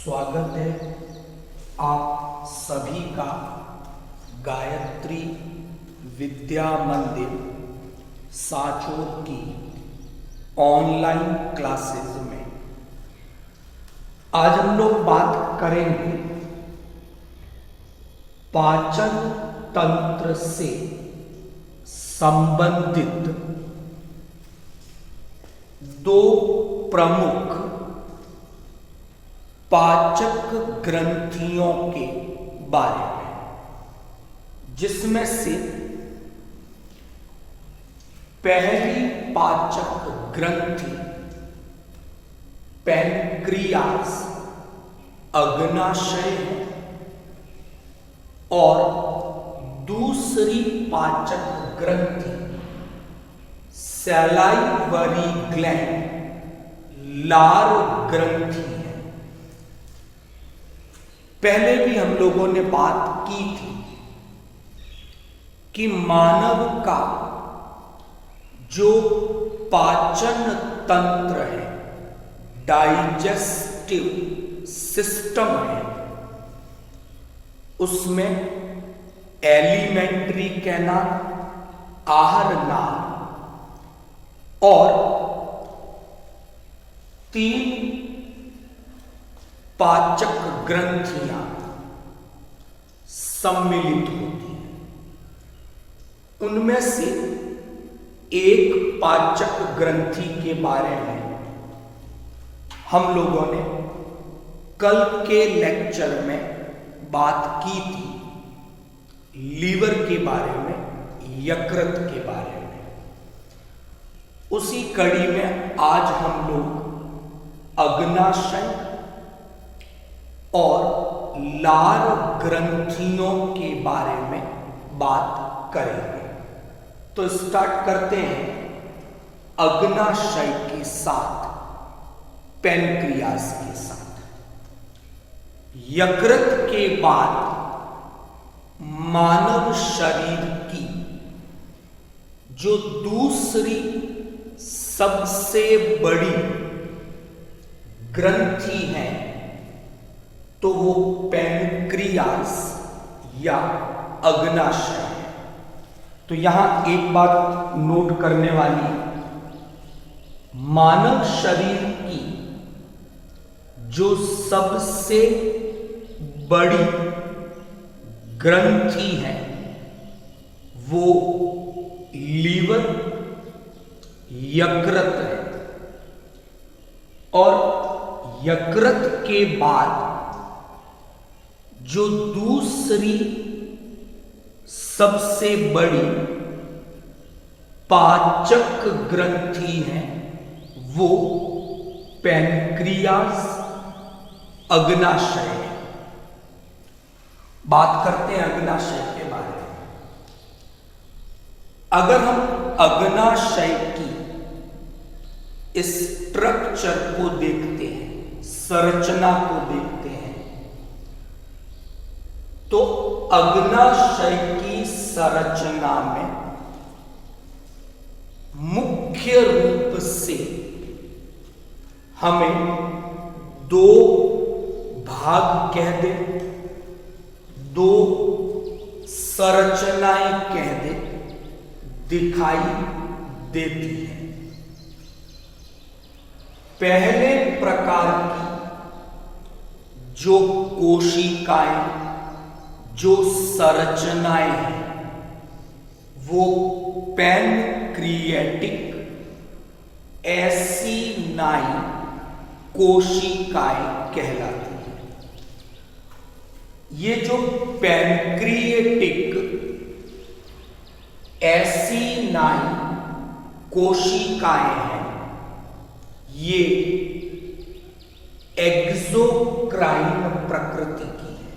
स्वागत है आप सभी का गायत्री विद्या मंदिर साचोर की ऑनलाइन क्लासेस में। आज हम लोग बात करेंगे पाचन तंत्र से संबंधित दो प्रमुख पाचक ग्रंथियों के बारे में, जिसमें से पहली पाचक ग्रंथि पैनक्रियास अग्नाशय है और दूसरी पाचक ग्रंथि सैलाइवरी ग्लैंड लार ग्रंथि है। पहले भी हम लोगों ने बात की थी कि मानव का जो पाचन तंत्र है, डाइजेस्टिव सिस्टम है, उसमें एलिमेंट्री कैनाल, आहार नाल और 3 पाचक ग्रंथियां सम्मिलित होती हैं। उनमें से एक पाचक ग्रंथि के बारे में हम लोगों ने कल के लेक्चर में बात की थी, लीवर के बारे में, यकृत के बारे में। उसी कड़ी में आज हम लोग अग्नाशय और लार ग्रंथियों के बारे में बात करेंगे। तो स्टार्ट करते हैं अग्नाशय के साथ, पैनक्रियास के साथ। यकृत के बाद मानव शरीर की जो दूसरी सबसे बड़ी ग्रंथि है तो वो पैनक्रियास या अग्नाशय है। तो यहां एक बात नोट करने वाली, मानव शरीर की जो सबसे बड़ी ग्रंथि है वो लीवर, यकृत है और यकृत के बाद जो दूसरी सबसे बड़ी पाचक ग्रंथि है वो पैनक्रियास अग्नाशय है। बात करते हैं अग्नाशय के बारे में। अगर हम अग्नाशय की स्ट्रक्चर को देखते हैं, संरचना को देखते हैं, तो अग्नाशय की संरचना में मुख्य रूप से हमें 2 भाग कह दे, 2 संरचनाएं कह दे दिखाई देती है। पहले प्रकार की जो कोशिकाएं, जो संरचनाएं हैं, वो पैनक्रिएटिक एसिनाइन कोशिकाएं कहलाती हैं। ये जो पैनक्रिएटिक एसिनाइन कोशिकाएं हैं, ये एक्सोक्राइन प्रकृति की है,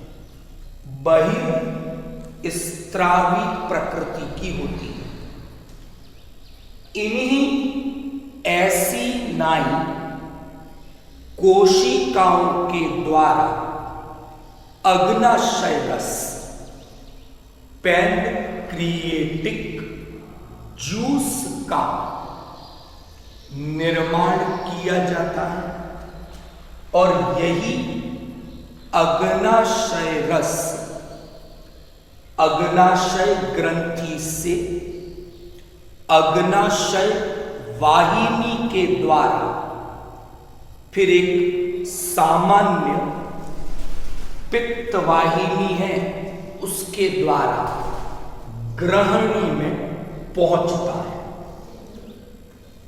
बहिर्स्त्रावी प्रकृति की होती है। इन्हीं एसिनाइन कोशिकाओं के द्वारा अग्नाशयरस, पैनक्रिएटिक जूस का निर्माण किया जाता है और यही अग्नाशय रस, अग्नाशय ग्रंथि से अग्नाशय वाहिनी के द्वारा फिर एक सामान्य पित्त वाहिनी है उसके द्वारा ग्रहणी में पहुंचता है।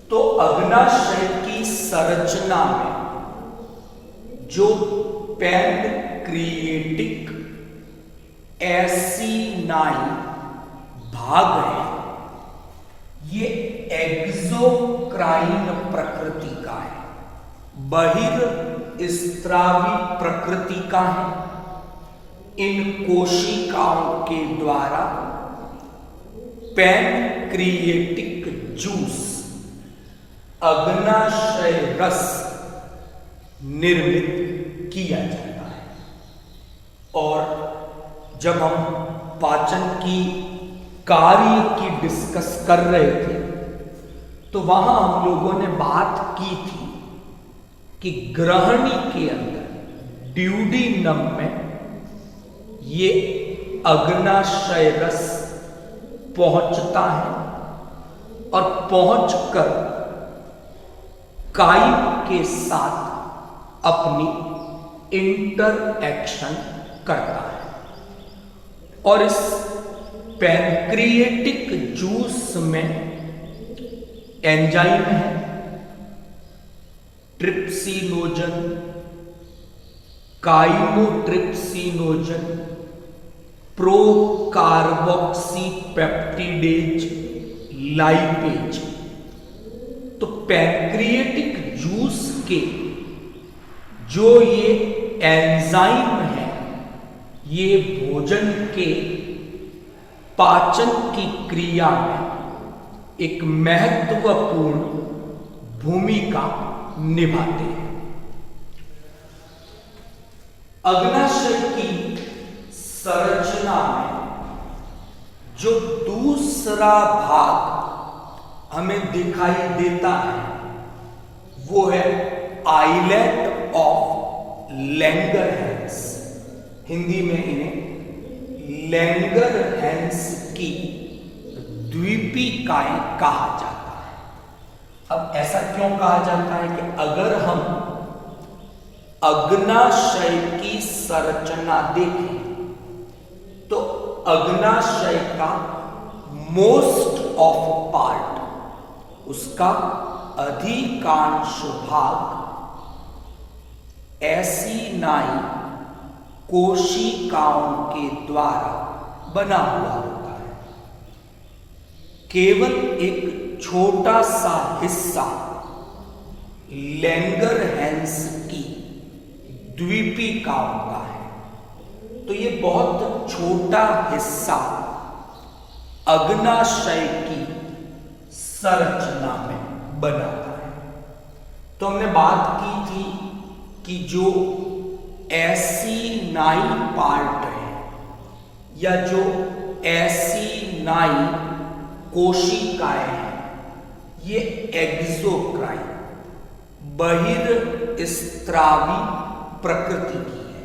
तो अग्नाशय की संरचना में जो पैनक्रिएटिक एसिनाइन भाग है ये एक्सोक्राइन प्रकृति का है, बहिर्स्त्रावी प्रकृति का है। इन कोशिकाओं के द्वारा पैनक्रिएटिक जूस, अग्नाशय रस निर्मित किया जाता है। और जब हम पाचन की कार्य की डिस्कस कर रहे थे तो वहां हम लोगों ने बात की थी कि ग्रहणी के अंदर ड्यूडीनम में ये अग्नाशय रस पहुंचता है और पहुंचकर काइम के साथ अपनी इंटरएक्शन करता है। और इस पैनक्रिएटिक जूस में एंजाइम है, ट्रिप्सिनोजन, काइमोट्रिप्सिनोजन, प्रोकार्बोक्सीपेप्टिडेज, लाइपेज। तो पैनक्रिएटिक जूस के जो ये एंजाइम है ये भोजन के पाचन की क्रिया में एक महत्वपूर्ण भूमिका निभाते हैं। अग्नाशय की संरचना में जो दूसरा भाग हमें दिखाई देता है वो है आइलेट ऑफ लैंगरहैंस। हिंदी में इन्हें लैंगरहैंस की द्वीपिकाएं कहा जाता है। अब ऐसा क्यों कहा जाता है कि अगर हम अग्नाशय की संरचना देखें तो अग्नाशय का मोस्ट ऑफ पार्ट, उसका अधिकांश भाग एसिनाइन कोशिकाओं के द्वारा बना हुआ होता है। केवल एक छोटा सा हिस्सा लैंगरहैंस की द्वीपिकाओं का है। तो ये बहुत छोटा हिस्सा अग्नाशय की संरचना में बनाता है। तो हमने बात की थी कि जो एसिनाइन पार्ट है या जो एसिनाइन कोशिकाएं हैं ये एक्सोक्राइन बहिर्स्त्रावी प्रकृति की है,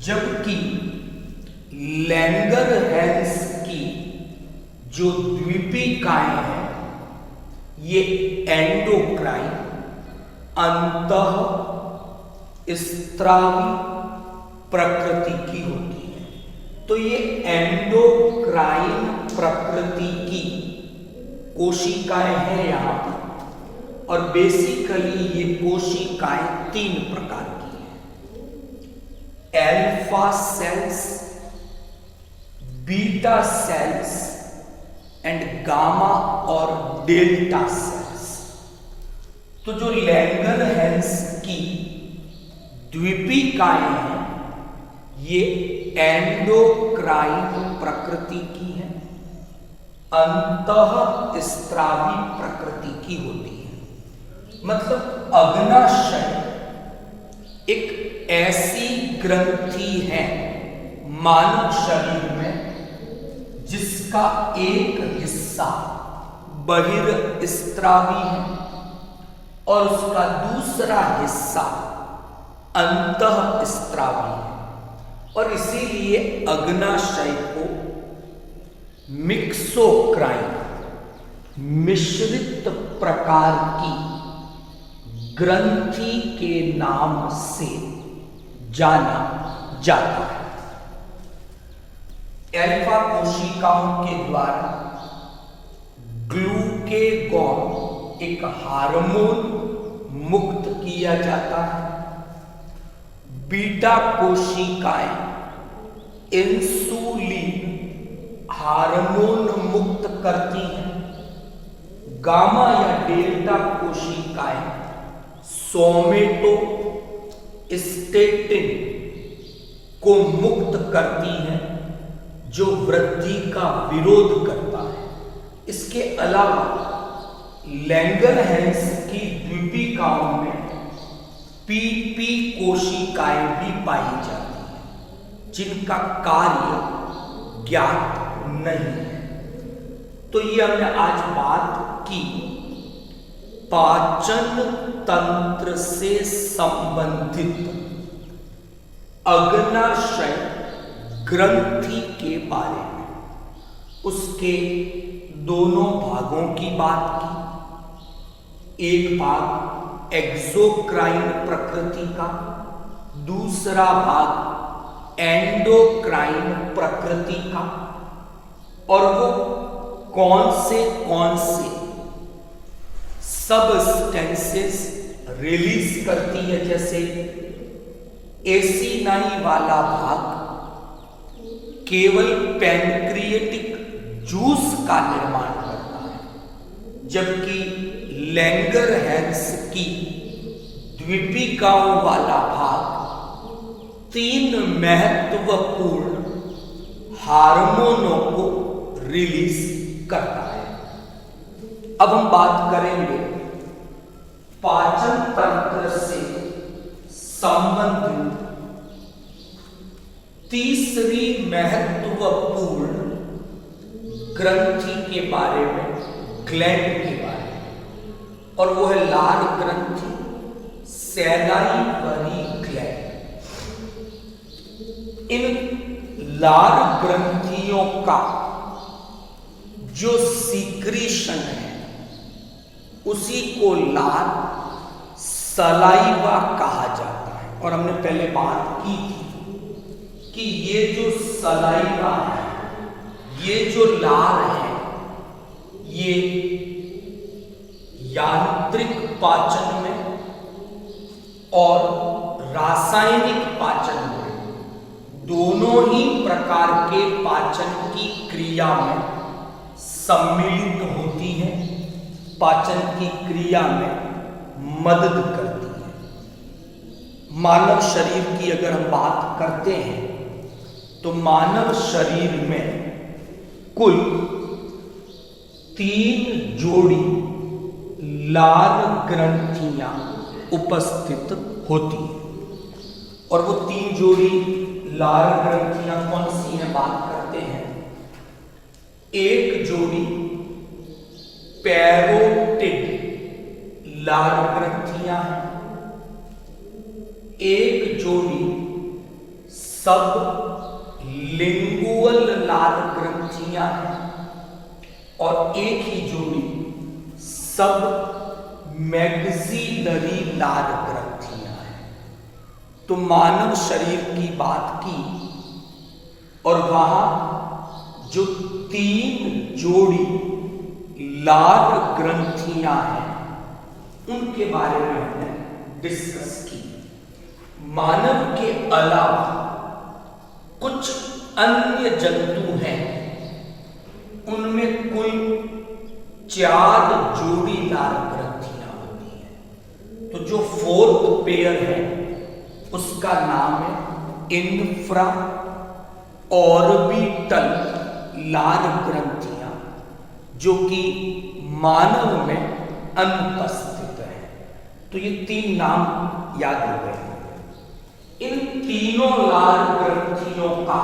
जबकि लैंगरहैंस की जो द्वीपिकाएं हैं ये एंडोक्राइन अंतः स्त्रावी प्रकृति की होती है। तो ये एंडोक्राइन प्रकृति की कोशिकाएं हैं यहां पर। और बेसिकली ये कोशिकाएं 3 प्रकार की हैं: alpha cells, beta cells and gamma और डेल्टा सेल्स। तो जो लैंगरहैंस की द्वीपिकाएं हैं ये एंडोक्राइन प्रकृति की है, अंतःस्त्रावी प्रकृति की होती है। मतलब अग्नाशय एक ऐसी ग्रंथि है मानव शरीर में जिसका एक हिस्सा बहिर्स्त्रावी है और उसका दूसरा हिस्सा अंतःस्त्रावी है और इसीलिए अग्नाशय को मिक्सोक्राइन, मिश्रित प्रकार की ग्रंथि के नाम से जाना जाता है। अल्फा कोशिकाओं के द्वारा ग्लूकेगॉन एक हार्मोन मुक्त किया जाता है। बीटा कोशिकाएं इंसुलिन हार्मोन मुक्त करती हैं। गामा या डेल्टा कोशिकाएं सोमेटोस्टेटिन को मुक्त करती हैं जो वृद्धि का विरोध करता है। इसके अलावा लैंगरहैंस की द्वीपिकाओं में पीपी कोशिकाएं भी पाई जाती हैं जिनका कार्य ज्ञात नहीं है। तो ये हमने आज बात की पाचन तंत्र से संबंधित अग्नाशय ग्रंथि के बारे में, उसके दोनों भागों की बात की। एक भाग एक्सोक्राइन प्रकृति का, दूसरा भाग एंडोक्राइन प्रकृति का, और वो कौन से सबस्टेंसेस रिलीज करती है। जैसे एसिनाई वाला भाग केवल पैनक्रिएटिक जूस का निर्माण करता है, जबकि लैंगरहैंस की द्वीपिकाओं वाला भाग 3 महत्वपूर्ण हार्मोनों को रिलीज करता है। अब हम बात करेंगे पाचन तंत्र से संबंधित तीसरी महत्वपूर्ण ग्रंथि के बारे में, ग्लैंड के बारे में, और वो है लार ग्रंथि, सैलाइवरी ग्लैंड। इन लार ग्रंथियों का जो सीक्रेशन है उसी को लार सलाइवा कहा जाता है। और हमने पहले बात की थी कि ये जो सलाइवा है, ये जो लार है, ये यांत्रिक पाचन में और रासायनिक पाचन में, दोनों ही प्रकार के पाचन की क्रिया में सम्मिलित होती है, पाचन की क्रिया में मदद करती है। मानव शरीर की अगर हम बात करते हैं तो मानव शरीर में कुल 3 जोड़ी लार ग्रंथियां उपस्थित होती हैं। और वो 3 जोड़ी लार ग्रंथियां कौन सी हैं, बात करते हैं। एक जोड़ी पैरोटिड लार ग्रंथियां हैं, एक जोड़ी सब लिंगुअल लार ग्रंथियां हैं, और एक ही जोड़ी सब मैग्जिलरी लार ग्रंथियां हैं। तो मानव शरीर की बात की और वहां जो 3 जोड़ी लार ग्रंथियां हैं उनके बारे में हमने डिस्कस की। मानव के अलावा कुछ अन्य जंतु हैं, उनमें कुल 4 जोड़ी लार ग्रंथियां होती हैं। तो जो 4th पेयर है उसका नाम है इंफ्रा ऑर्बिटल लार ग्रंथियां, जो कि मानव में अनुपस्थित है। तो ये 3 नाम याद हो गए। इन तीनों लार ग्रंथियों का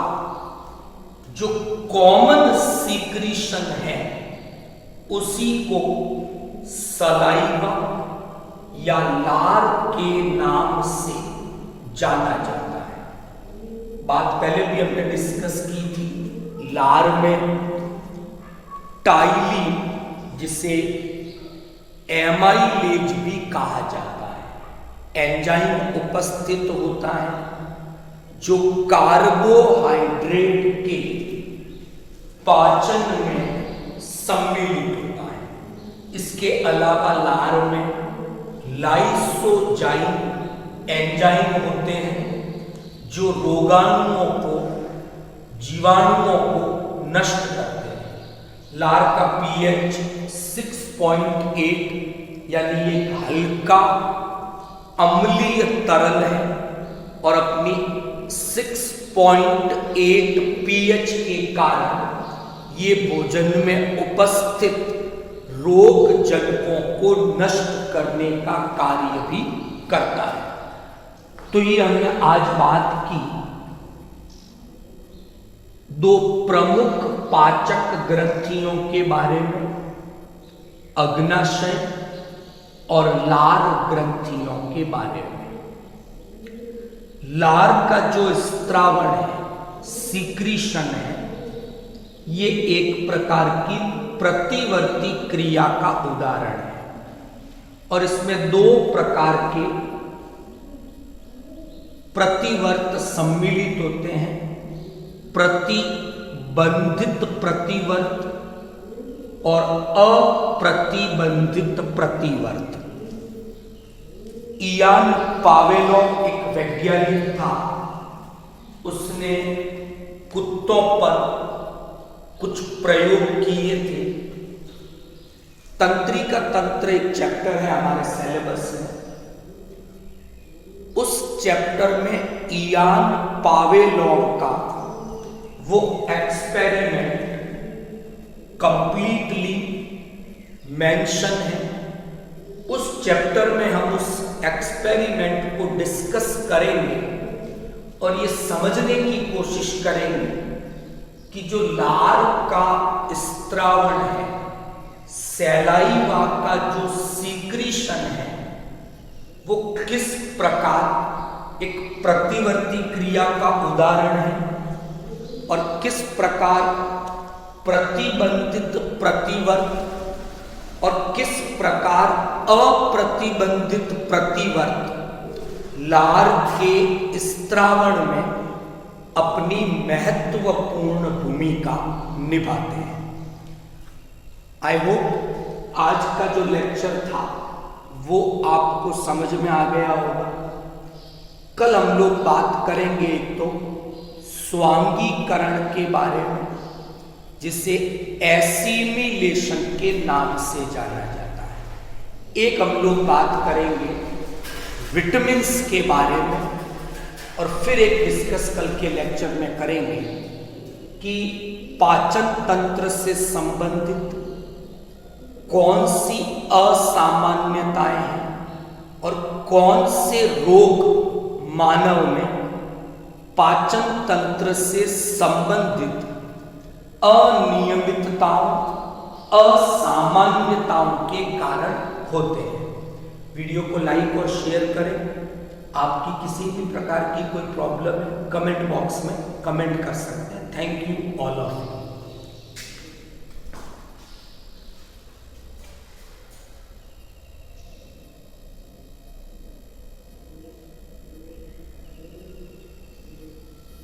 जो कॉमन सीक्रेशन है उसी को सलाइवा या लार के नाम से जाना जाता है। बात पहले भी हमने डिस्कस की थी, लार में टाइलिन, जिसे एमाइलेज भी कहा जाता है, एंजाइम उपस्थित होता है जो कार्बोहाइड्रेट के पाचन में सम्मिलित होता है। इसके अलावा लार में लाइसोजाइम एंजाइम होते हैं जो रोगाणुओं को, जीवाणुओं को नष्ट करते हैं। लार का पीएच 6.8 यानी एक हल्का अम्लीय तरल है और अपनी 6.8 पीएच के कारण ये भोजन में उपस्थित रोग जनकों को नष्ट करने का कार्य भी करता है। तो ये हमने आज बात की दो प्रमुख पाचक ग्रंथियों के बारे में, अग्नाशय और लार ग्रंथियों के बारे में। लार का जो स्त्रावण है, सीक्रीशन है, ये एक प्रकार की प्रतिवर्ती क्रिया का उदाहरण है और इसमें दो प्रकार के प्रतिवर्त सम्मिलित होते हैं, प्रतिबंधित प्रतिवर्त और अप्रतिबंधित प्रतिवर्त। इयान पावेलोव एक वैज्ञानिक था, उसने कुत्तों पर कुछ प्रयोग किए थे। तंत्रिका तंत्र एक चैप्टर है हमारे सिलेबस में, उस चैप्टर में इयान पावेलोव का वो एक्सपेरिमेंट कंप्लीटली मेंशन है। उस चैप्टर में हम उस एक्सपेरिमेंट को डिस्कस करेंगे और ये समझने की कोशिश करेंगे कि जो लार का स्त्रावण है, सैलाइवा का जो सीक्रीशन है, वो किस प्रकार एक प्रतिवर्ती क्रिया का उदाहरण है और किस प्रकार प्रतिबंधित प्रतिवर्त और किस प्रकार अप्रतिबंधित प्रतिवर्त लार के स्त्रावण में अपनी महत्वपूर्ण भूमिका निभाते हैं। आई होप आज का जो लेक्चर था वो आपको समझ में आ गया होगा। कल हम लोग बात करेंगे एक तो स्वांगीकरण के बारे में, जिसे एसिमिलेशन के नाम से जाना जाता है। एक हम लोग बात करेंगे विटामिन्स के बारे में और फिर एक डिस्कस कल के लेक्चर में करेंगे कि पाचन तंत्र से संबंधित कौन सी असामान्यताएं हैं और कौन से रोग मानव में पाचन तंत्र से संबंधित अनियमितताओं, असामान्यताओं के कारण होते हैं। वीडियो को लाइक और शेयर करें। आपकी किसी भी प्रकार की कोई प्रॉब्लम है, कमेंट बॉक्स में कमेंट कर सकते हैं। Thank you all of you.